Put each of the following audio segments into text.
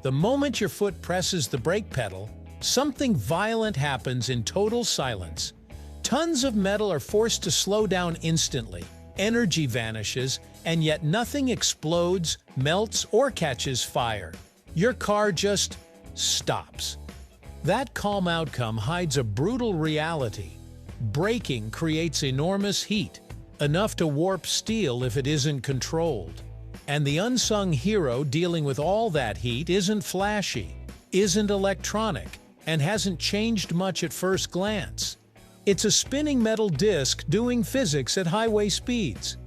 The moment your foot presses the brake pedal, something violent happens in total silence. Tons of metal are forced to slow down instantly, energy vanishes, and yet nothing explodes, melts, or catches fire. Your car just stops. That calm outcome hides a brutal reality. Braking creates enormous heat, enough to warp steel if it isn't controlled. And the unsung hero dealing with all that heat isn't flashy, isn't electronic, and hasn't changed much at first glance. It's a spinning metal disc doing physics at highway speeds.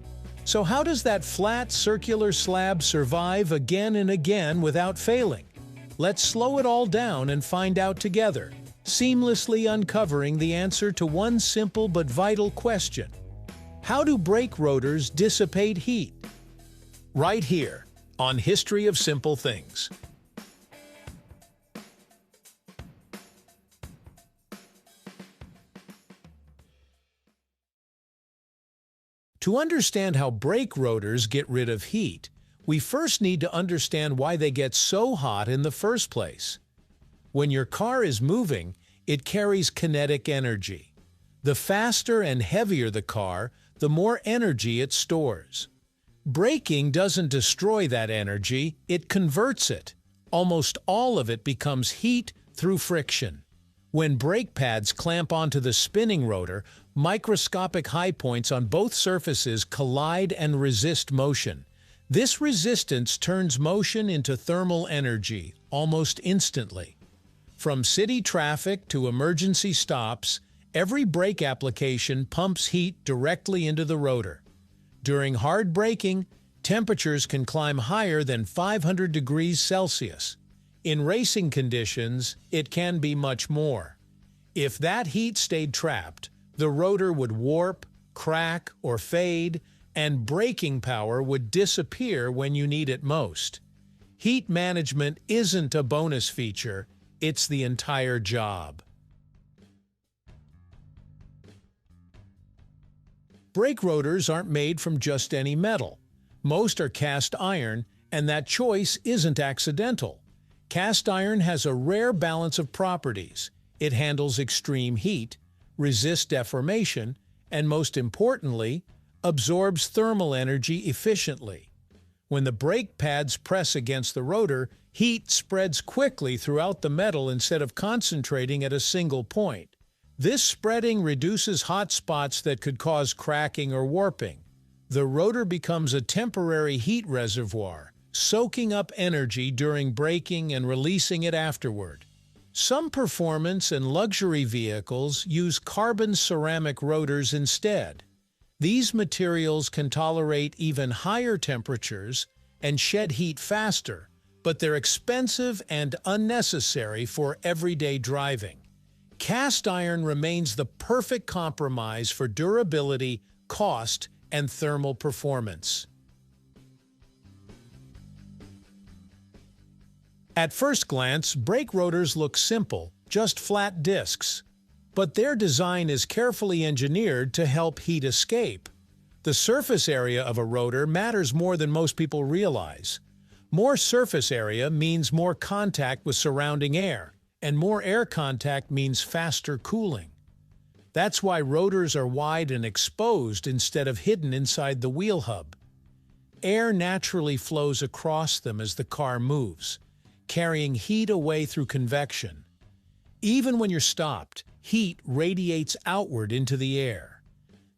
So how does that flat, circular slab survive again and again without failing? Let's slow it all down and find out together, seamlessly uncovering the answer to one simple but vital question. How do brake rotors dissipate heat? Right here, on History of Simple Things. To understand how brake rotors get rid of heat, we first need to understand why they get so hot in the first place. When your car is moving, it carries kinetic energy. The faster and heavier the car, the more energy it stores. Braking doesn't destroy that energy, it converts it. Almost all of it becomes heat through friction. When brake pads clamp onto the spinning rotor, microscopic high points on both surfaces collide and resist motion. This resistance turns motion into thermal energy almost instantly. From city traffic to emergency stops, every brake application pumps heat directly into the rotor. During hard braking, temperatures can climb higher than 500 degrees Celsius. In racing conditions, it can be much more. If that heat stayed trapped, the rotor would warp, crack, or fade, and braking power would disappear when you need it most. Heat management isn't a bonus feature, it's the entire job. Brake rotors aren't made from just any metal. Most are cast iron, and that choice isn't accidental. Cast iron has a rare balance of properties. It handles extreme heat, resists deformation, and most importantly, absorbs thermal energy efficiently. When the brake pads press against the rotor, heat spreads quickly throughout the metal instead of concentrating at a single point. This spreading reduces hot spots that could cause cracking or warping. The rotor becomes a temporary heat reservoir, soaking up energy during braking and releasing it afterward. Some performance and luxury vehicles use carbon ceramic rotors instead. These materials can tolerate even higher temperatures and shed heat faster, but they're expensive and unnecessary for everyday driving. Cast iron remains the perfect compromise for durability, cost, and thermal performance. At first glance, brake rotors look simple, just flat discs. But their design is carefully engineered to help heat escape. The surface area of a rotor matters more than most people realize. More surface area means more contact with surrounding air, and more air contact means faster cooling. That's why rotors are wide and exposed instead of hidden inside the wheel hub. Air naturally flows across them as the car moves, carrying heat away through convection. Even when you're stopped, heat radiates outward into the air.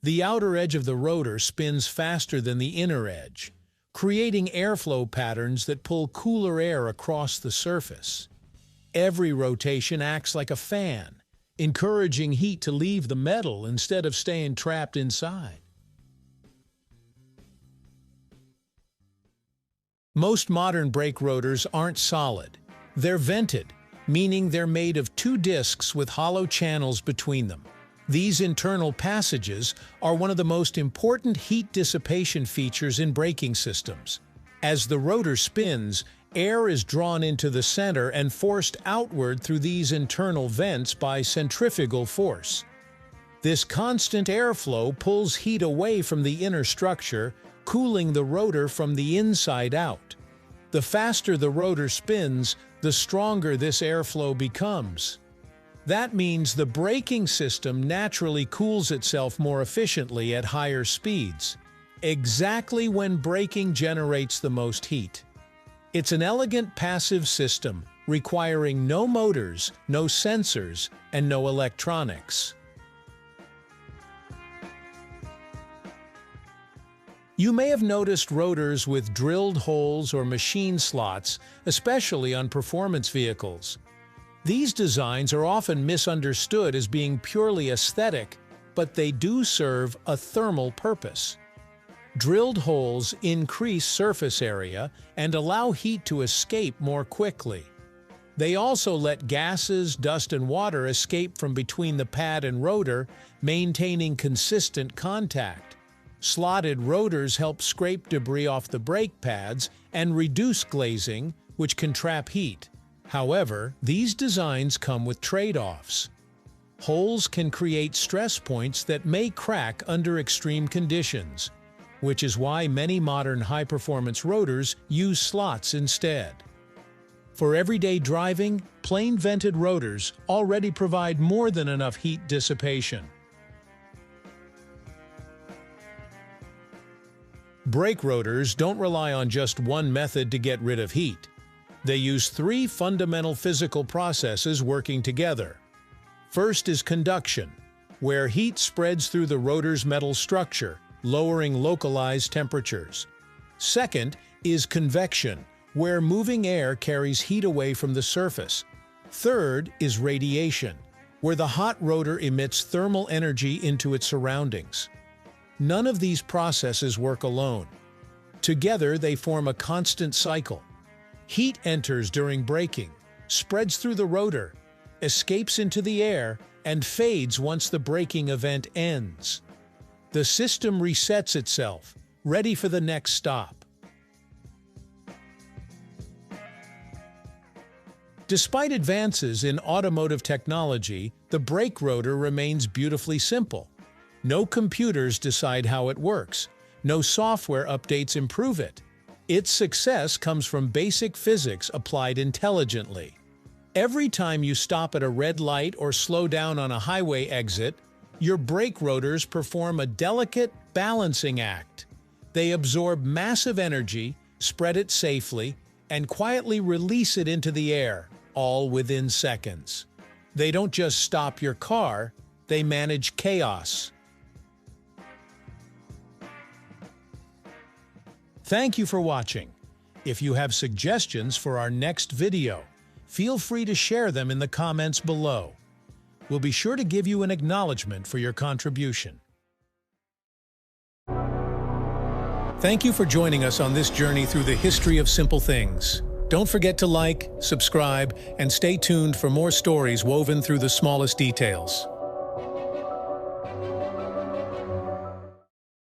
The outer edge of the rotor spins faster than the inner edge, creating airflow patterns that pull cooler air across the surface. Every rotation acts like a fan, encouraging heat to leave the metal instead of staying trapped inside. Most modern brake rotors aren't solid. They're vented, meaning they're made of two discs with hollow channels between them. These internal passages are one of the most important heat dissipation features in braking systems. As the rotor spins, air is drawn into the center and forced outward through these internal vents by centrifugal force. This constant airflow pulls heat away from the inner structure, cooling the rotor from the inside out. The faster the rotor spins, the stronger this airflow becomes. That means the braking system naturally cools itself more efficiently at higher speeds, exactly when braking generates the most heat. It's an elegant passive system, requiring no motors, no sensors, and no electronics. You may have noticed rotors with drilled holes or machine slots, especially on performance vehicles. These designs are often misunderstood as being purely aesthetic, but they do serve a thermal purpose. Drilled holes increase surface area and allow heat to escape more quickly. They also let gases, dust, and water escape from between the pad and rotor, maintaining consistent contact. Slotted rotors help scrape debris off the brake pads and reduce glazing, which can trap heat. However, these designs come with trade-offs. Holes can create stress points that may crack under extreme conditions, which is why many modern high-performance rotors use slots instead. For everyday driving, plain vented rotors already provide more than enough heat dissipation. Brake rotors don't rely on just one method to get rid of heat. They use three fundamental physical processes working together. First is conduction, where heat spreads through the rotor's metal structure, lowering localized temperatures. Second is convection, where moving air carries heat away from the surface. Third is radiation, where the hot rotor emits thermal energy into its surroundings. None of these processes work alone. Together, they form a constant cycle. Heat enters during braking, spreads through the rotor, escapes into the air, and fades once the braking event ends. The system resets itself, ready for the next stop. Despite advances in automotive technology, the brake rotor remains beautifully simple. No computers decide how it works. No software updates improve it. Its success comes from basic physics applied intelligently. Every time you stop at a red light or slow down on a highway exit, your brake rotors perform a delicate balancing act. They absorb massive energy, spread it safely, and quietly release it into the air, all within seconds. They don't just stop your car, they manage chaos. Thank you for watching. If you have suggestions for our next video, feel free to share them in the comments below. We'll be sure to give you an acknowledgement for your contribution. Thank you for joining us on this journey through the history of simple things. Don't forget to like, subscribe, and stay tuned for more stories woven through the smallest details.